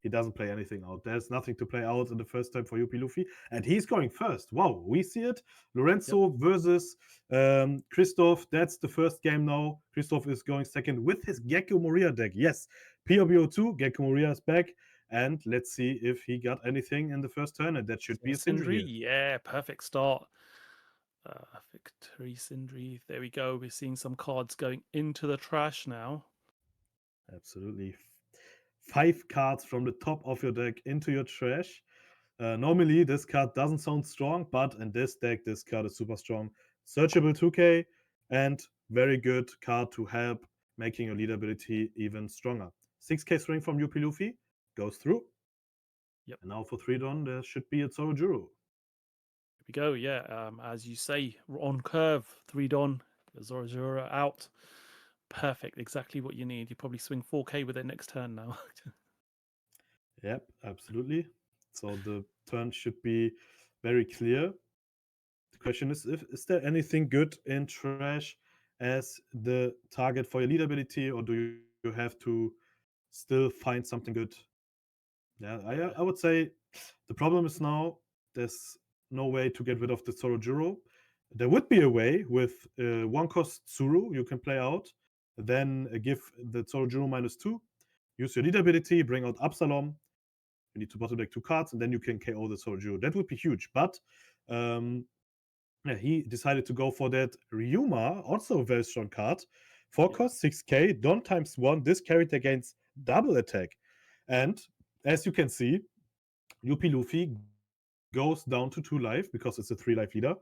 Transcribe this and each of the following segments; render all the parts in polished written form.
He doesn't play anything out. There's nothing to play out in the first time for UP Luffy. And he's going first. Wow, we see it. Lorenzo versus Christoph. That's the first game now. Christoph is going second with his GECKO Moria deck. Yes, POBO2, GECKO Moria is back. And let's see if he got anything in the first turn. And that should be a Sindri. Yeah, perfect start. Victory Sindri. There we go. We're seeing some cards going into the trash now. Absolutely. 5 cards from the top of your deck into your trash. Normally, this card doesn't sound strong, but in this deck, this card is super strong. Searchable 2k and very good card to help making your leader ability even stronger. 6k swing from UP Luffy goes through. Yep. And now for 3 Don, there should be a Zorojuro. Here we go, yeah. As you say, on curve, 3 Don, Zorojuro out. Perfect, exactly what you need. You probably swing 4k with it next turn now. Yep, absolutely. So the turn should be very clear. The question is there anything good in trash as the target for your lead ability, or do you have to still find something good? Yeah, I would say the problem is now there's no way to get rid of the Zorojuro. There would be a way with 1 cost Tsuru you can play out, then give the Zorojuro -2, use your lead ability, bring out Absalom. You need to bottom deck 2 cards, and then you can KO the Zorojuro. That would be huge, but yeah, he decided to go for that Ryuma, also a very strong card. 4 cost, 6k, Don ×1. This carried against double attack. And as you can see, UP Luffy goes down to 2 life because it's a 3 life leader.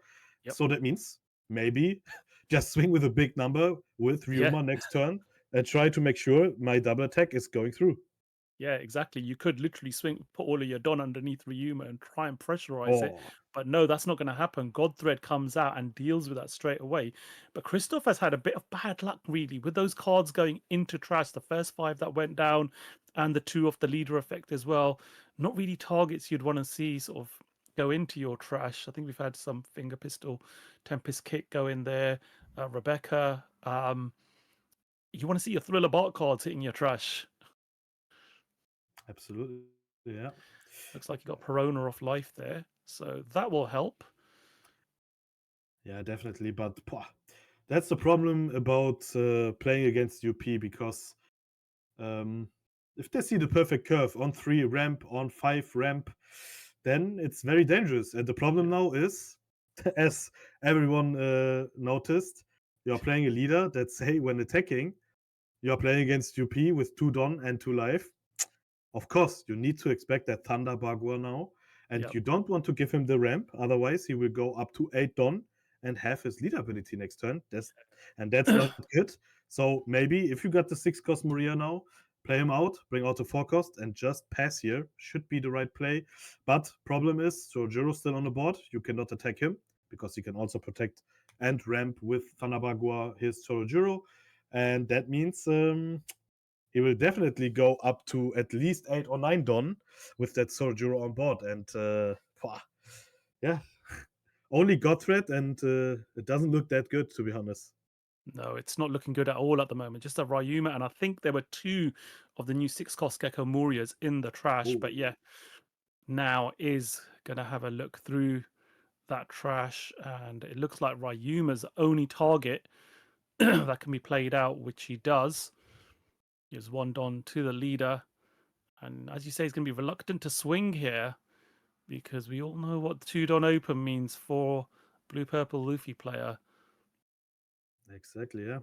Yep. So that means maybe just swing with a big number with Ryuma next turn and try to make sure my double attack is going through. Yeah, exactly. You could literally swing, put all of your Don underneath Ryuma and try and pressurize it. But no, that's not going to happen. God Thread comes out and deals with that straight away. But Christoph has had a bit of bad luck, really, with those cards going into trash. The first 5 that went down and the 2 of the leader effect as well. Not really targets you'd want to see sort of go into your trash. I think we've had some Finger Pistol, Tempest Kick go in there. Rebecca. You want to see your Thriller Bark cards hitting your trash. Absolutely, yeah. Looks like you got Perona off life there, so that will help. Yeah, definitely, but that's the problem about playing against UP, because if they see the perfect curve on 3 ramp, on 5 ramp, then it's very dangerous. And the problem now is, as everyone noticed, you're playing a leader that, say, when attacking, you're playing against UP with 2 Don and 2 life. Of course, you need to expect that Thunder Bagua now, and you don't want to give him the ramp, otherwise he will go up to 8 Don and have his leader ability next turn. That's not good. So maybe if you got the 6 cost Moria now, play him out, bring out the 4 cost, and just pass here should be the right play. But problem is, Jokero's still on the board. You cannot attack him because he can also protect and ramp with Thunder Bagua his Jokero, and that means he will definitely go up to at least 8 or 9 Don with that Jokero on board. And yeah, only Godthread, and it doesn't look that good, to be honest. No, it's not looking good at all at the moment. Just a Ryuma, and I think there were 2 of the new 6 cost GECKO Morias in the trash. But yeah, now is going to have a look through that trash, and it looks like Ryuma's the only target that can be played out, which he does. Gives 1 Don to the leader, and as you say, he's going to be reluctant to swing here because we all know what 2 Don open means for blue-purple Luffy player. Exactly, yeah.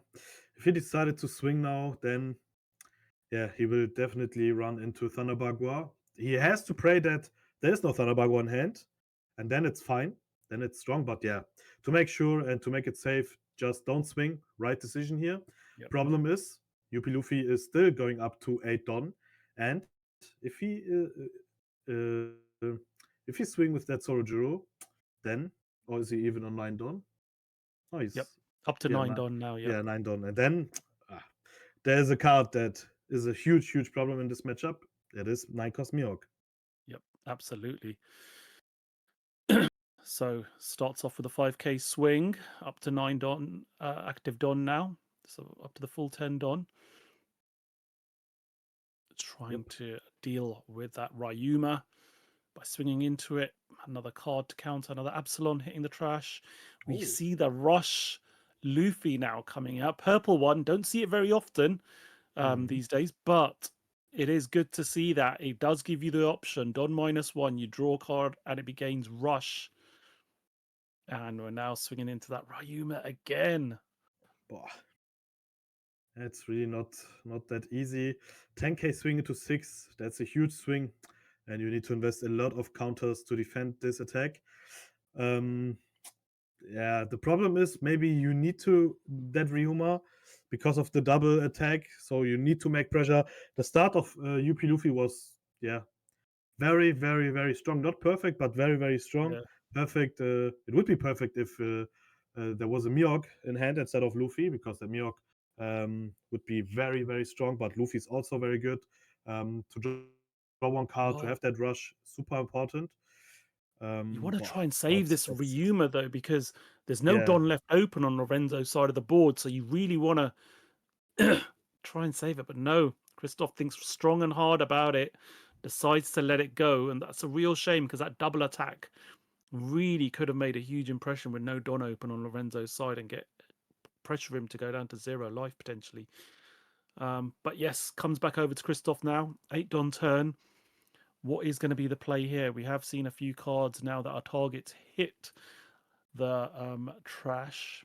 If he decided to swing now, then yeah, he will definitely run into Thunder Bagua. He has to pray that there is no Thunder Bagua in hand, and then it's fine. Then it's strong. But yeah, to make sure and to make it safe, just don't swing. Right decision here. Problem is, UP Luffy is still going up to 8 Don, and if he swing with that Zorojuro, then, or is he even on 9 Don? Oh, he's up to 9 Don now. Yeah, 9 Don, and then there's a card that is a huge problem in this matchup. That is 9 cost Mihawk. Yep, absolutely. So starts off with a 5k swing, up to 9 Don, active Don now. So up to the full 10 Don. Trying Yep. to deal with that Ryuma by swinging into it. Another card to counter, another Absalon hitting the trash. We Oh. see the Rush Luffy now coming out. Purple one, don't see it very often these days, but it is good to see that. It does give you the option. Don -1, you draw a card and it gains Rush. And we're now swinging into that Ryuma again. Boah. It's really not that easy. 10k swing into 6, that's a huge swing, and you need to invest a lot of counters to defend this attack. Yeah, the problem is maybe you need to that Ryuma because of the double attack, so you need to make pressure. The start of UP Luffy was, yeah, very, very, very strong. Not perfect, but very, very strong. Yeah. Perfect. It would be perfect if there was a Mihawk in hand instead of Luffy, because the Mihawk would be very, very strong. But Luffy is also very good. To draw one card, to Oh, have that rush, super important. you want to Wow, try and save this that's Ryuma though, because there's no yeah. Don left open on Lorenzo's side of the board. So you really want to try and save it. But no, Christoph thinks strong and hard about it, decides to let it go. And that's a real shame because that double attack really could have made a huge impression with no Don open on Lorenzo's side and get pressure him to go down to 0 life potentially. But yes, comes back over to Christoph now. 8 Don turn. What is going to be the play here? We have seen a few cards now that our targets hit the trash.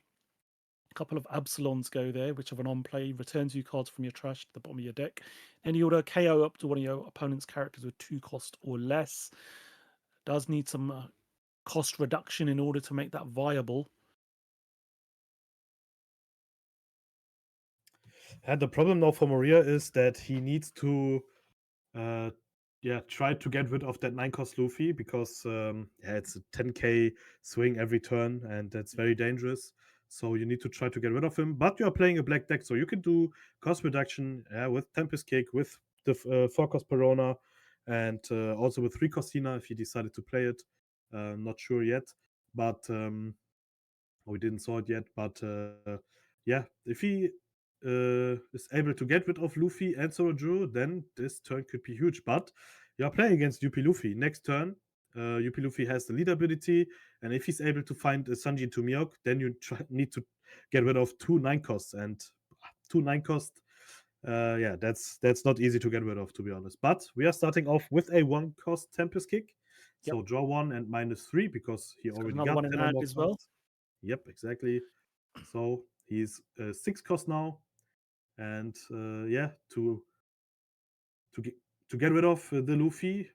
A couple of Absalons go there, which have an on play. Return 2 cards from your trash to the bottom of your deck. And you order KO up to one of your opponent's characters with 2 cost or less. Does need some cost reduction in order to make that viable. And the problem now for Moria is that he needs to uh, yeah, try to get rid of that 9 cost Luffy, because yeah, it's a 10k swing every turn, and that's very dangerous. So you need to try to get rid of him. But you are playing a black deck, so you can do cost reduction, with Tempest Kick, with the 4 cost Perona, and also with 3 cost Hina if he decided to play it. Not sure yet, but we didn't saw it yet. But yeah, if he is able to get rid of Luffy and Sorojuro, then this turn could be huge. But you are playing against UP Luffy. Next turn, UP Luffy has the lead ability, and if he's able to find a Sanji to Mihawk, then you need to get rid of 2 9 costs, and 2 9 cost. Yeah, that's not easy to get rid of, to be honest. But we are starting off with a 1 cost Tempest Kick. Yep. So draw 1 and -3, because he He's got already another got one in 10 or hand more as well. cards. Yep, exactly. So he's 6 cost now, and yeah, to get to get rid of the Luffy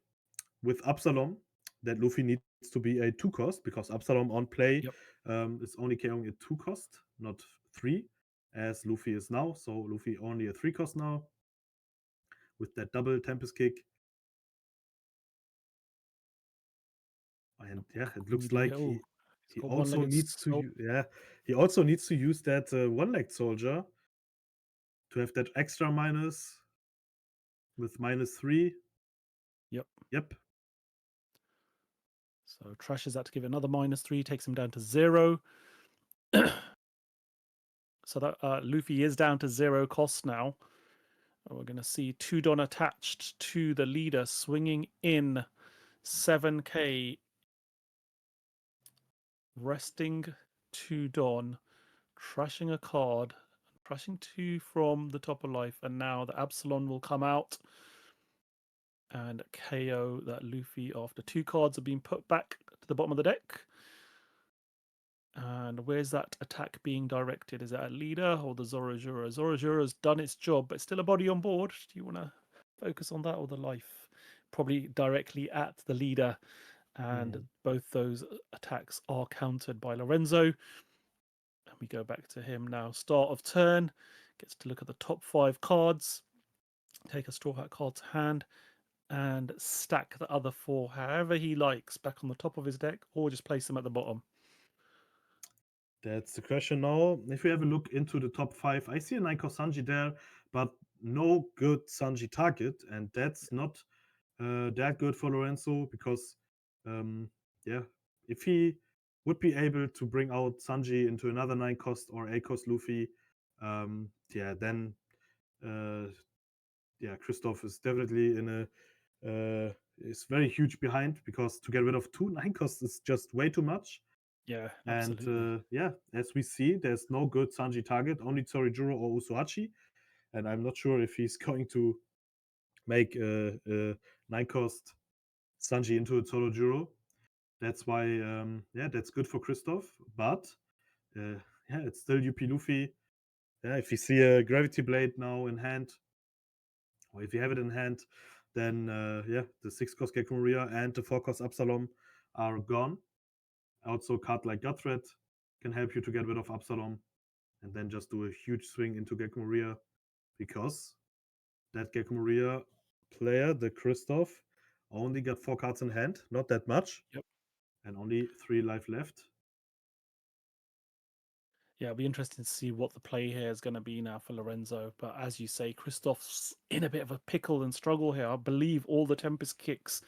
with Absalom, that Luffy needs to be a 2 cost, because Absalom on play Yep. is only carrying a 2 cost, not 3, as Luffy is now. So Luffy only a 3 cost now with that double Tempest Kick. And yeah, What it can you looks do like here? Oh, he's he got also one-legged needs to soul. yeah, he also needs to use that one-legged soldier to have that extra minus with -3. Yep. Yep. So trashes that to give it another -3, takes him down to 0. So that Luffy is down to 0 cost now. And we're going to see 2 Don attached to the leader, swinging in 7k, resting 2 Don, trashing a card, trashing 2 from the top of life, and now the Absalon will come out and KO that Luffy after 2 cards have been put back to the bottom of the deck. And where's that attack being directed? Is it at leader or the Zorojuro? Zorojuro's done its job, but still a body on board. Do you want to focus on that or the life? Probably directly at the leader. And both those attacks are countered by Lorenzo. And we go back to him now. Start of turn. Gets to look at the top 5 cards. Take a Straw Hat card to hand. And stack the other 4 however he likes back on the top of his deck, or just place them at the bottom. That's the question now. If we have a look into the top 5, I see a Naiko Sanji there, but no good Sanji target, and that's not that good for Lorenzo, because yeah, if he would be able to bring out Sanji into another 9 cost or 8 cost Luffy, then uh, Christoph is definitely in a is very huge behind, because to get rid of 2 9 costs is just way too much. Yeah, And absolutely. as we see, there's no good Sanji target, only Torijuro or Usohachi. And I'm not sure if he's going to make a 9 cost Sanji into a Torijuro. That's why, that's good for Christoph. But it's still UP Luffy. Yeah, if you see a Gravity Blade now in hand, or if you have it in hand, then the 6 cost Gekko Moria and the 4 cost Absalom are gone. Also, a card like Guthred can help you to get rid of Absalom and then just do a huge swing into Gekko Moria, because that Gekko Moria player, the Christoph, only got 4 cards in hand, not that much, Yep. and only 3 life left. Yeah, it'll be interesting to see what the play here is going to be now for Lorenzo. But as you say, Christoph's in a bit of a pickle and struggle here. I believe all the Tempest kicks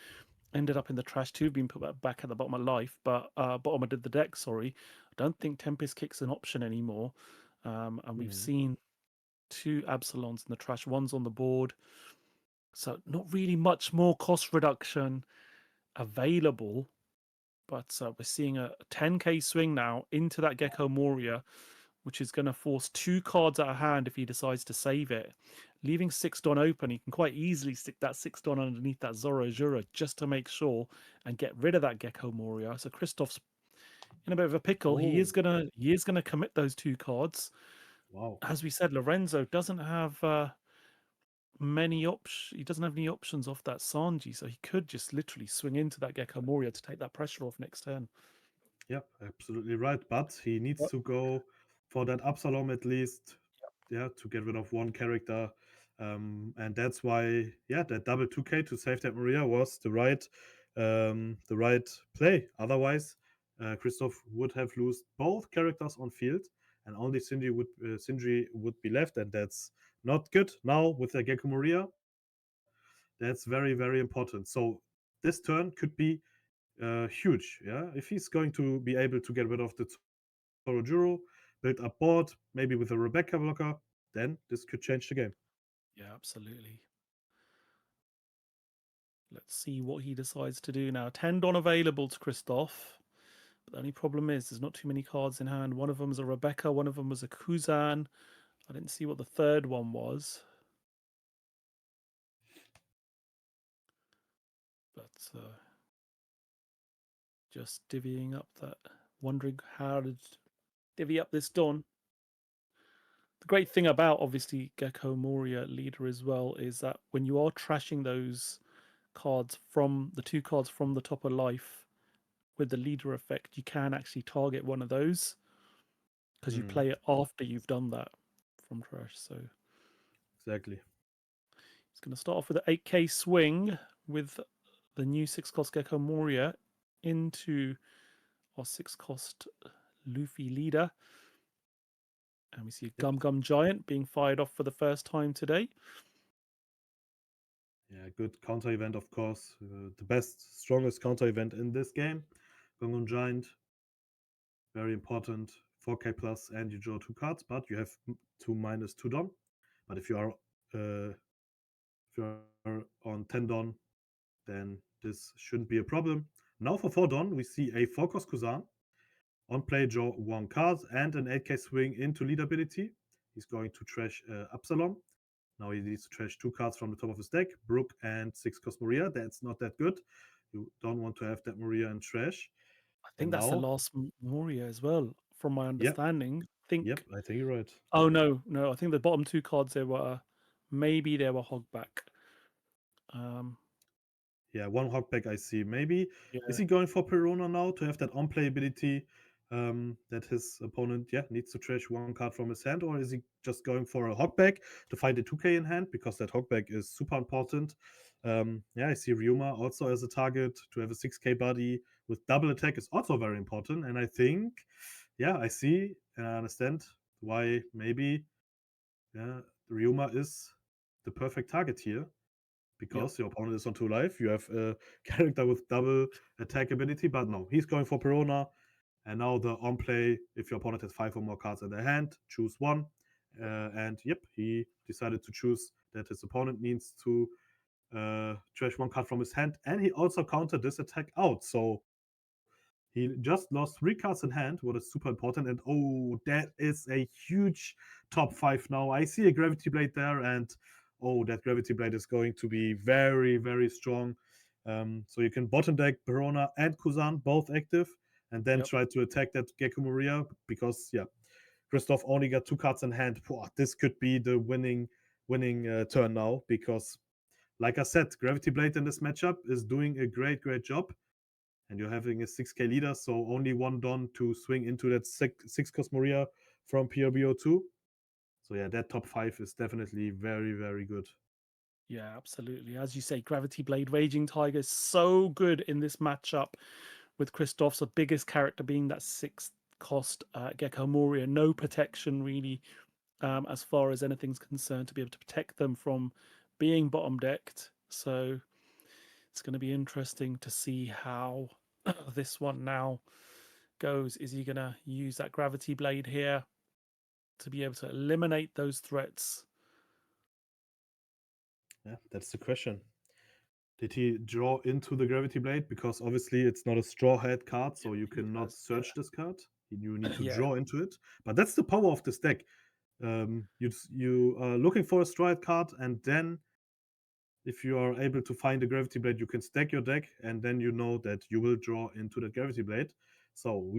ended up in the trash too, being put back at the bottom of life, but bottom of the deck. Sorry, I don't think Tempest kicks an option anymore. And we've Mhm. seen 2 Absalons in the trash. One's on the board, so not really much more cost reduction available. But we're seeing a 10k swing now into that Gekko Moria, which is going to force 2 cards out of hand if he decides to save it. Leaving 6 Don open, he can quite easily stick that 6 Don underneath that Zoro Jura just to make sure and get rid of that Gekko Moria. So Christoph's in a bit of a pickle. Oh, He is gonna commit those 2 cards. wow. As we said, Lorenzo doesn't have he doesn't have any options off that Sanji, so he could just literally swing into that Gekko Moria to take that pressure off next turn. Yeah, absolutely right. But he needs Yep. to go for that Absalom at least, to get rid of 1 character. And that's why, that double 2K to save that Maria was the right play. Otherwise, Christoph would have lost both characters on field, and only Sindri would be left, and that's not good. Now with the Gekko Maria, that's very, very important. So this turn could be huge. Yeah, if he's going to be able to get rid of the Torojuro, build up board, maybe with a Rebecca blocker, then this could change the game. Yeah, absolutely. Let's see what he decides to do now. 10 Don available to Christoph. But the only problem is there's not too many cards in hand. One of them is a Rebecca, one of them was a Kuzan. I didn't see what the third one was. But just divvying up that, wondering how to divvy up this Don. The great thing about obviously Gekko Moria leader as well is that when you are trashing those cards from the 2 cards from the top of life with the leader effect, you can actually target one of those because you Mm, play it after you've done that from trash. So exactly. he's going to start off with an 8k swing with the new 6 cost Gekko Moria into our 6 cost Luffy leader. And we see a Yep. Gum Gum Giant being fired off for the first time today. Yeah, good counter event, of course. The best, strongest counter event in this game. Gongon Giant, very important. 4K plus, and you draw 2 cards, but you have 2 minus 2 Don. But if you're on 10 Don, then this shouldn't be a problem. Now for 4 Don, we see a 4 cost Kuzan. On play, draw 1 card and an 8k swing into lead ability. He's going to trash Absalom. Now he needs to trash 2 cards from the top of his deck, Brook and 6 cost Maria. That's not that good. You don't want to have that Maria in trash. I And think that's the now, last Moria as well, from my yep, understanding. I yep, think. I think you're right. Oh no! I think the bottom 2 cards they were maybe they were Hogback. Um, Yeah, 1 Hogback I see. Maybe is yeah, he going for Perona now to have that on play ability that his opponent needs to trash 1 card from his hand, or is he just going for a Hogback to find a 2k in hand, because that Hogback is super important. I see Ryuma also as a target. To have a 6k body with double attack is also very important, and I think I see and I understand why maybe Ryuma is the perfect target here, yep. because your opponent is on 2 life. You have a character with double attack ability, but no, he's going for Perona. And now the on play, if your opponent has 5 or more cards in their hand, choose one. And yep, he decided to choose that his opponent needs to trash one card from his hand. And he also countered this attack out. So he just lost 3 cards in hand, what is super important. And oh, that is a huge top 5 now. I see a Gravity Blade there, and oh, that Gravity Blade is going to be very, very strong. So you can bottom deck Perona and Kuzan, both active, and then Yep. try to attack that GECKO Moria because, yeah, Christoph only got 2 cards in hand. This could be the winning turn now because, like I said, Gravity Blade in this matchup is doing a great job, and you're having a 6k leader, so only one Don to swing into that 6 cost Moria from PRBO2. So yeah, that top 5 is definitely very good. Yeah, absolutely. As you say, Gravity Blade Raging Tiger is so good in this matchup, with Christoph's the biggest character being that 6th cost GECKO Moria. No protection really, as far as anything's concerned, to be able to protect them from being bottom decked. So it's going to be interesting to see how this one now goes. Is he going to use that Gravity Blade here to be able to eliminate those threats? Yeah, that's the question. Did he draw into the Gravity Blade? Because obviously it's not a straw hat card, so you He cannot has, yeah. search this card. You need to Yeah. draw into it. But that's the power of this deck. You are looking for a straw hat card, and then if you are able to find a Gravity Blade, you can stack your deck, and then you know that you will draw into the Gravity Blade. So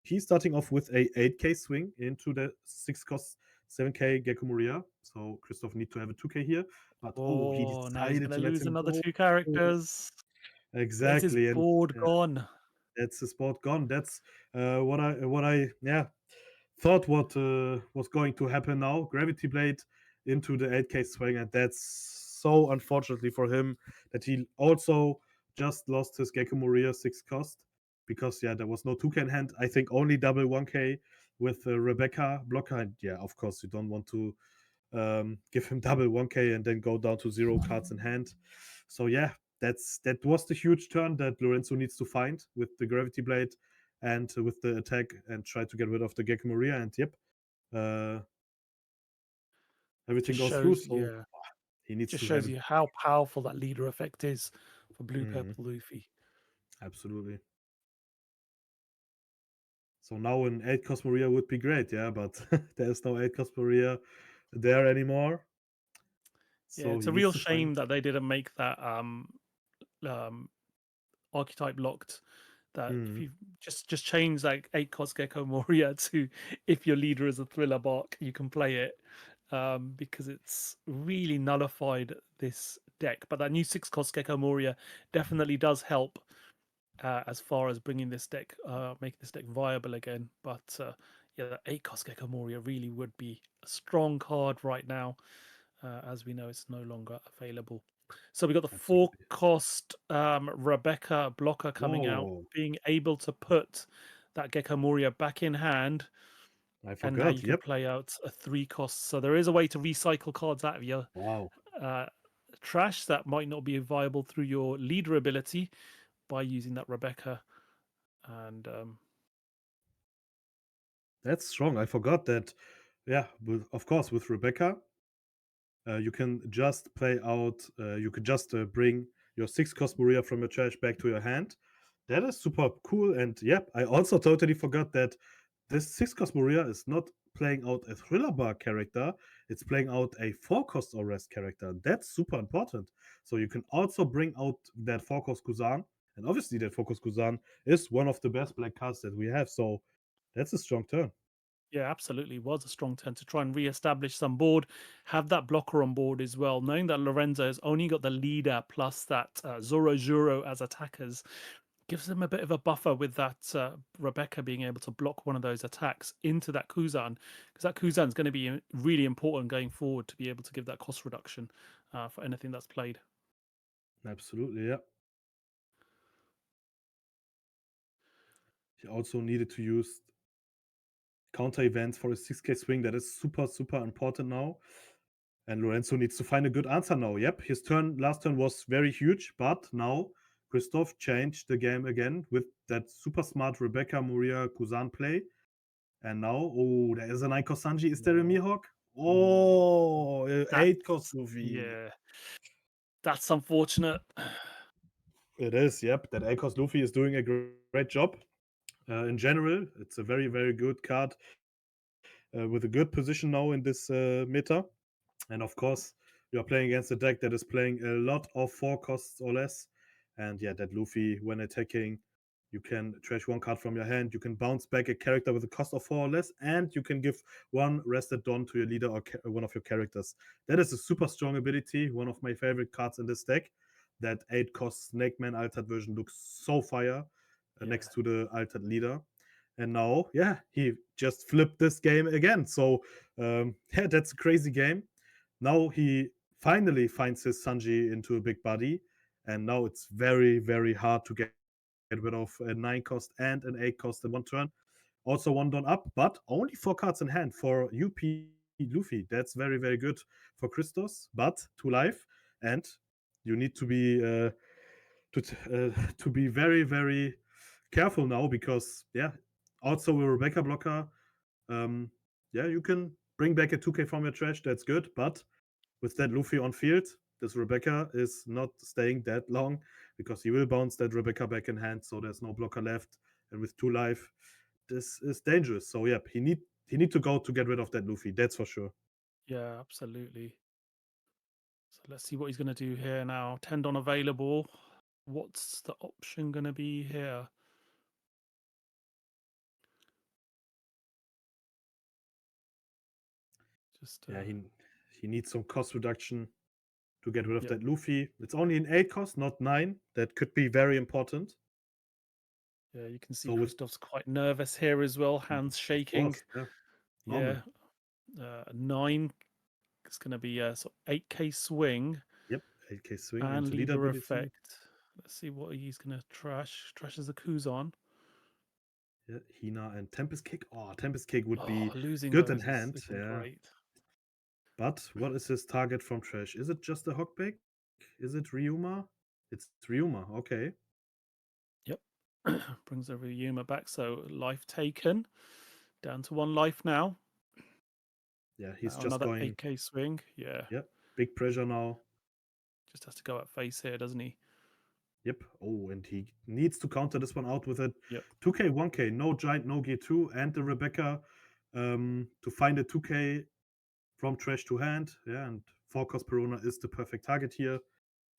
he's starting off with a 8k swing into the 6 cost 7k GECKO Moria. So Christoph need to have a 2k here. But oh, he Oh, now he's decided going to to let lose him another go. 2 characters. There's his Exactly, and board gone. that's the spot gone. That's what I thought what was going to happen now. Gravity Blade into the 8k swing, and that's so unfortunately for him that he also just lost his GECKO Moria 6 cost because yeah, there was no 2k in hand. I think only double 1k with Rebecca blocker. And yeah, of course you don't want to give him double 1k and then go down to 0 cards in hand. So yeah, that was the huge turn that Lorenzo needs to find with the Gravity Blade and with the attack and try to get rid of the GECKO Moria. And yep, uh, everything Just goes through. shows, So yeah, he needs just to have shows it. you how powerful that leader effect is for blue Mhm, purple Luffy. absolutely. So now an 8 cost Moria would be great, yeah, but there's no 8 cost Moria there anymore. Yeah, So it's he a needs real to find. shame that they didn't make that um archetype locked. That if Mhm, you just change like 8 cost Gecko Moria to, if your leader is a thriller bark, you can play it, because it's really nullified this deck. But that new 6 cost Gecko Moria definitely does help, as far as bringing this deck, making this deck viable again. But yeah, that 8 cost Gecko Moria really would be a strong card right now. As we know, it's no longer available. So we got the 4 absolutely. cost Rebecca blocker coming out, Oh, being able to put that Gecko Moria back in hand, I and now forgot. you can Yep. play out a 3 cost. So there is a way to recycle cards out of your Wow. uh, trash that might not be viable through your leader ability by using that Rebecca. And That's strong. I forgot that. Yeah, of course, with Rebecca, you can just play out. You could just bring your 6 cost Maria from your trash back to your hand. That is super cool. And yep, I also totally forgot that this 6 cost Maria is not playing out a thriller bar character. It's playing out a 4 cost arrest character. That's super important. So you can also bring out that 4 cost Kuzan. And obviously, that 4 cost Kuzan is one of the best black cards that we have. So that's a strong turn. yeah, absolutely was a strong turn to try and re-establish some board, have that blocker on board as well, knowing that Lorenzo has only got the leader plus that Zoro Juro as attackers, gives them a bit of a buffer with that Rebecca being able to block one of those attacks into that Kuzan, because that Kuzan is going to be really important going forward to be able to give that cost reduction for anything that's played. Absolutely, yeah. He also needed to use counter events for a 6k swing. That is super important now. And Lorenzo needs to find a good answer now. Yep, his last turn was very huge, but now Christoph changed the game again with that super smart Rebecca Moria Kuzan play. And now, oh, there is a 9-cost Sanji. Is there a No. Mihawk? Mm, Oh, 8-cost that's Luffy. yeah. That's unfortunate. It is, yep. That 8-cost Luffy is doing a great job. In general, it's a very, very good card with a good position now in this meta. And of course, you are playing against a deck that is playing a lot of 4 costs or less. And yeah, that Luffy, when attacking, you can trash 1 card from your hand. You can bounce back a character with a cost of 4 or less, and you can give 1 rested Dawn to your leader or one of your characters. That is a super strong ability. One of my favorite cards in this deck. That 8-cost Snake Man altered version looks so fire Yeah. next to the altered leader. And now, yeah, he just flipped this game again. So, yeah, that's a crazy game. Now he finally finds his Sanji into a big body, and now it's very, very hard to get rid of a 9-cost and an 8-cost in 1 turn. Also 1 Don up, but only 4 cards in hand for UP Luffy. That's very, very good for Christos, but 2 life, and you need to be very, very careful now because yeah, also a Rebecca blocker. Um, yeah, you can bring back a 2K from your trash. That's good, but with that Luffy on field, this Rebecca is not staying that long because he will bounce that Rebecca back in hand, so there's no blocker left. And with 2 life, this is dangerous. So yeah, he need to go to get rid of that Luffy. That's for sure. Yeah, absolutely. So let's see what he's going to do here now. Tendon available. What's the option going to be here? Just Yeah, he needs some cost reduction to get rid of yep. that Luffy. It's only an 8 cost, not 9. That could be very important. Yeah, you can see So with Christoph's quite nervous here as well, hands of shaking. course, yeah, Yeah, normal. 9. It's going to be a sort of 8k swing Yep, 8K swing and into leader leader ability. effect. Let's see what he's going to trash. Trashes the Kuzan. Yeah, Hina and Tempest Kick. Oh, Tempest Kick would Oh, be losing good in those hand. isn't Yeah, great. but what is his target from trash? Is it just a Hogback? Is it Ryuma? It's Ryuma. Okay. Yep. Brings the Ryuma back. So life taken. Down to 1 life now. Yeah, he's Now just another going. 8k swing. Yeah. Yeah, big pressure now. Just has to go at face here, doesn't he? Yep. Oh, and he needs to counter this one out with a Yep. 2K, 1K, no giant, no gear 2, and the Rebecca to find a 2K from trash to hand. Yeah, and 4 cost Perona is the perfect target here.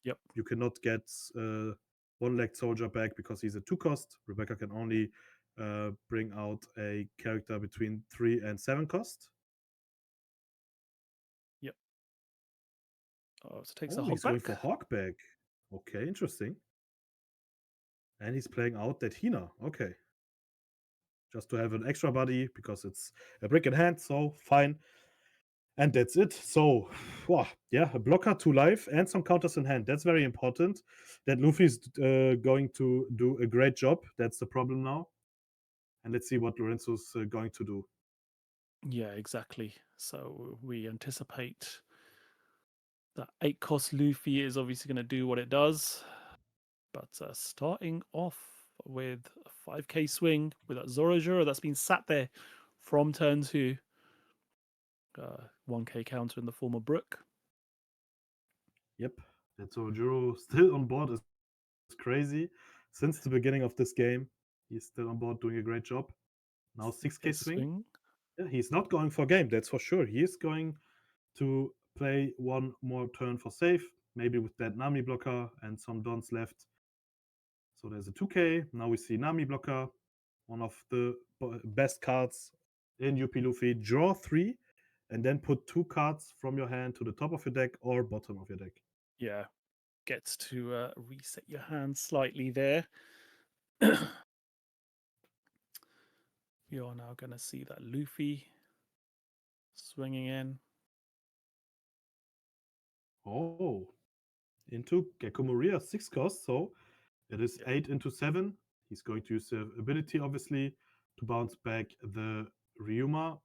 Yep. You cannot get 1-legged soldier back because he's a 2 cost. Rebecca can only bring out a character between 3 and 7 cost. Yep. Oh, so takes a Oh, hog he's going back. for Hawkback. Okay, interesting. And he's playing out that Hina. Okay. Just to have an extra body because it's a brick in hand, so fine. And that's it. So, yeah, a blocker, 2 life, and some counters in hand. That's very important. That Luffy's going to do a great job. That's the problem now. And let's see what Lorenzo's going to do. Yeah, exactly. So we anticipate that 8 cost Luffy is obviously going to do what it does. But starting off with a 5k swing with that Zorojuro that's been sat there from turn 2. 1k counter in the form of Brook. Yep. That Zorojuro still on board is crazy. Since the beginning of this game, he's still on board doing a great job. Now 6K 6k swing. swing. Yeah, he's not going for game, that's for sure. He is going to play 1 more turn for safe, maybe with that Nami blocker and some Dons left. So there's a 2K. Now we see Nami blocker, one of the best cards in UP Luffy. Draw 3 and then put 2 cards from your hand to the top of your deck or bottom of your deck. Yeah, gets to reset your hand slightly there. You're now going to see that Luffy swinging in. Oh, into GECKO Moria 6 cost. So it is Yep. 8 into 7. He's going to use the ability, obviously, to bounce back the Ryuma.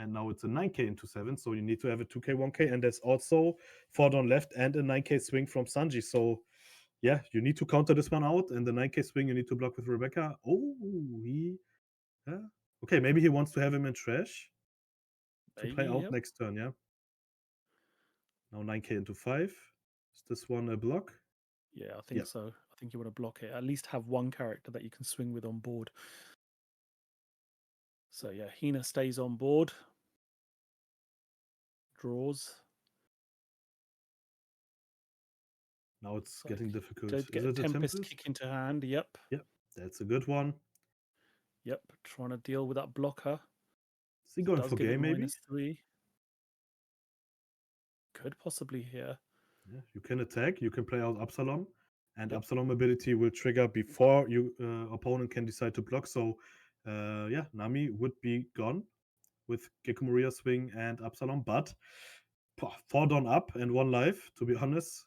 And now it's a 9K into 7. So you need to have a 2K, 1K. And there's also 4 down left and a 9K swing from Sanji. So yeah, you need to counter this one out, and the 9k swing you need to block with Rebecca. Oh, yeah. Okay, maybe he wants to have him in trash to Maybe, play out yep. next turn, yeah? Now 9k into 5. Is this one a block? Yeah, I Yeah. think so. I think you want to block it. At least have one character that you can swing with on board. So yeah, Hina stays on board. Draws. Now it's So getting difficult. did Is get a it a Tempest Tempest? kick into hand. Yep. Yeah, that's a good one. Yep. Trying to deal with that blocker. Is he So going does for give it game, maybe? -3. Could possibly here. Yeah, you can attack, you can play out Absalom, and Yep. Absalom ability will trigger before you opponent can decide to block. So, yeah, Nami would be gone with GECKO MORIA swing and Absalom, but 4 down up and 1 life, to be honest,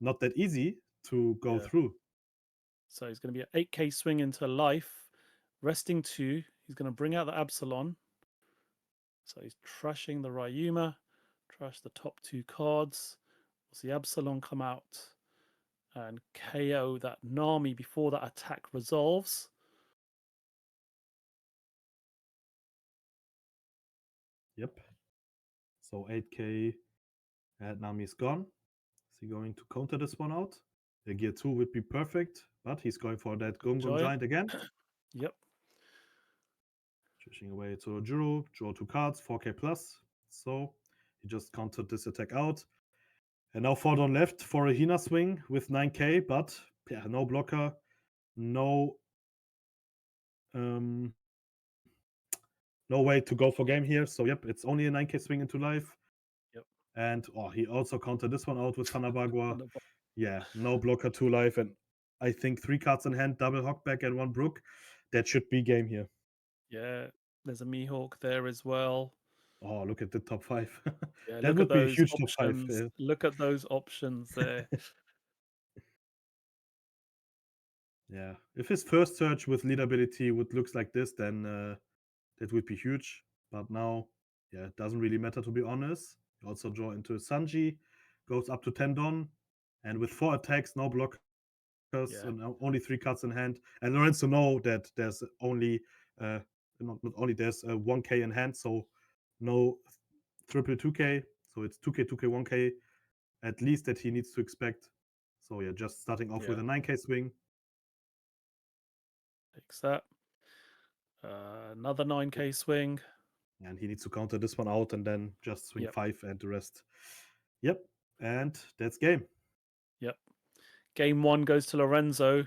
not that easy to go Yeah. through. So he's going to be an 8k swing into life. Resting 2. He's going to bring out the Absalon. So he's trashing the Ryuma. Trash the top 2 cards. We'll see Absalon come out and KO that Nami before that attack resolves. Yep. So 8k and Nami is gone. Is he going to counter this one out? The gear 2 would be perfect, but he's going for that Got the Gung Giant again. Yep. Switching away to Juro, draw 2 cards, 4k plus. So he just countered this attack out. And now 4 down left for a Hina swing with 9k, but yeah, no blocker, no um, no way to go for game here. So yep, it's only a 9k swing into life. Yep. And he also countered this one out with Tanabagua. Thunderbolt. Yeah, no blocker, 2 life, and I think 3 cards in hand, double Hawkback and 1 Brook. That should be game here. Yeah. There's a Mihawk there as well. Oh, look at the top 5. Yeah, That look at would be a those huge top 5. options. Look at those options there. Yeah, if his first search with lead ability would looks like this, then that would be huge. But now, yeah, it doesn't really matter, to be honest. You also draw into Sanji, goes up to 10 Don, and with 4 attacks, no blockers, Yeah. and only 3 cards in hand. And Lorenzo know that there's only not only there's 1k in hand, so no triple 2k. So it's 2k, 2k, 1k at least that he needs to expect. So yeah, just starting off with Yeah. a 9k swing. Takes that. Another 9k swing. And he needs to counter this one out and then just swing Yep. 5 and the rest. Yep. And that's game. Yep. Game 1 goes to Lorenzo.